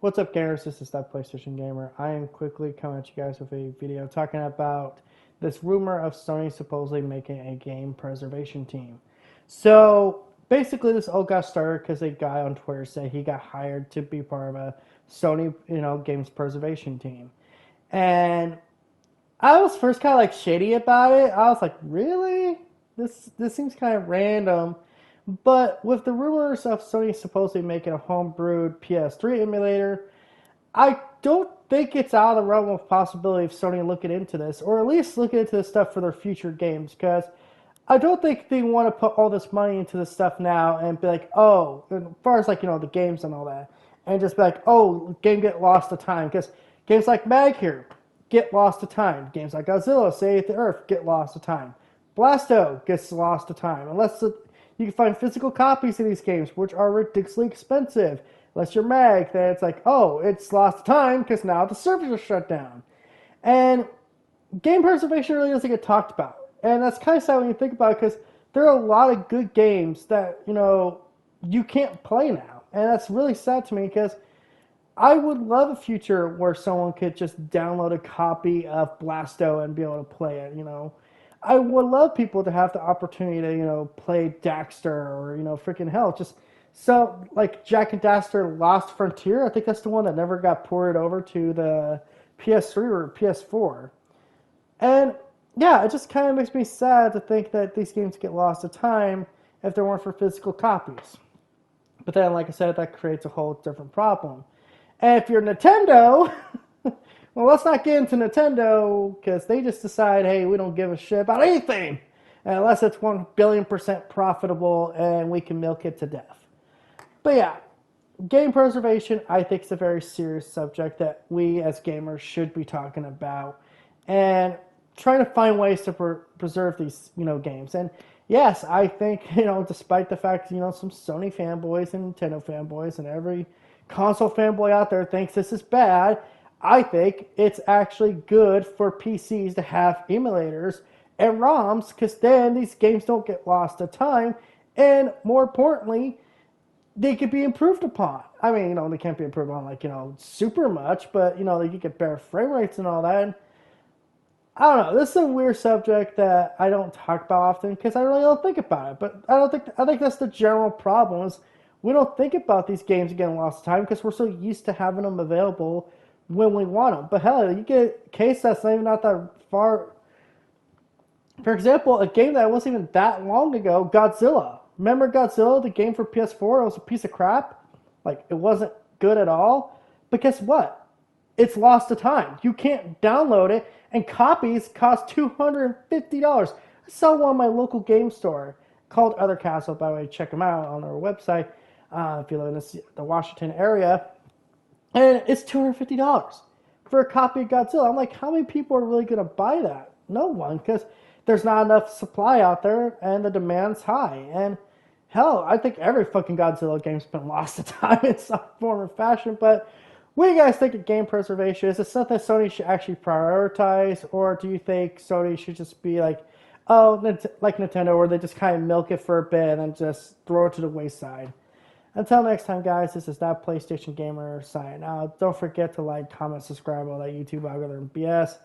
What's up, gamers? This is that PlayStation Gamer. I am quickly coming at you guys with a video talking about this rumor of Sony supposedly making a game preservation team. So basically, this all got started because a guy on Twitter said he got hired to be part of a Sony, games preservation team, and I was first kind of like shady about it. I was like, really? This seems kind of random. But with the rumors of Sony supposedly making a homebrewed PS3 emulator, I don't think it's out of the realm of possibility of Sony looking into this, or at least looking into this stuff for their future games, because I don't think they want to put all this money into this stuff now and be like, oh, as far as the games and all that, and just be like, oh, game get lost to time, because games like Mag here get lost to time. Games like Godzilla, Save the Earth get lost to time. Blasto gets lost to time, unless you can find physical copies of these games, which are ridiculously expensive. Unless you're Mag, then it's like, oh, it's lost to time because now the servers are shut down. And game preservation really doesn't get talked about. And that's kind of sad when you think about it, because there are a lot of good games that, you can't play now. And that's really sad to me, because I would love a future where someone could just download a copy of Blasto and be able to play it, I would love people to have the opportunity to, play Daxter or, freaking hell, just so like Jack and Daxter Lost Frontier. I think that's the one that never got ported over to the PS3 or PS4. And yeah, it just kind of makes me sad to think that these games get lost to time if they weren't for physical copies. But then, like I said, that creates a whole different problem. And if you're Nintendo, well, let's not get into Nintendo, because they just decide, hey, we don't give a shit about anything unless it's 1 billion% profitable and we can milk it to death. But yeah, game preservation, I think, is a very serious subject that we as gamers should be talking about and trying to find ways to preserve these, games. And yes, I think, despite the fact, some Sony fanboys and Nintendo fanboys and every console fanboy out there thinks this is bad, I think it's actually good for PCs to have emulators and ROMs, because then these games don't get lost to time, and more importantly, they could be improved upon. I mean, they can't be improved on super much, but they could get better frame rates and all that. And I don't know. This is a weird subject that I don't talk about often because I really don't think about it. But I think that's the general problem is we don't think about these games getting lost to time because we're so used to having them available when we want them. But hell, you get a case that's not even not that far. For example, a game that wasn't even that long ago, Godzilla. Remember Godzilla, the game for PS4? It was a piece of crap. Like, it wasn't good at all. But guess what? It's lost to time. You can't download it, and copies cost $250. I saw one in my local game store called Other Castle. By the way, check them out on their website if you live in the Washington area. And it's $250 for a copy of Godzilla. I'm like, how many people are really going to buy that? No one, because there's not enough supply out there and the demand's high. And hell, I think every fucking Godzilla game's been lost to time in some form or fashion. But what do you guys think of game preservation? Is it something Sony should actually prioritize, or do you think Sony should just be like, oh, like Nintendo, where they just kind of milk it for a bit and then just throw it to the wayside? Until next time, guys, this is that PlayStation Gamer signing out. Don't forget to like, comment, subscribe, all that YouTube algorithm BS.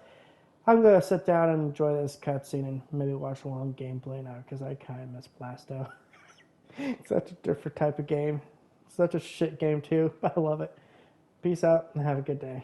I'm going to sit down and enjoy this cutscene and maybe watch a long gameplay now, because I kind of miss Blasto. Such a different type of game. Such a shit game, too. I love it. Peace out and have a good day.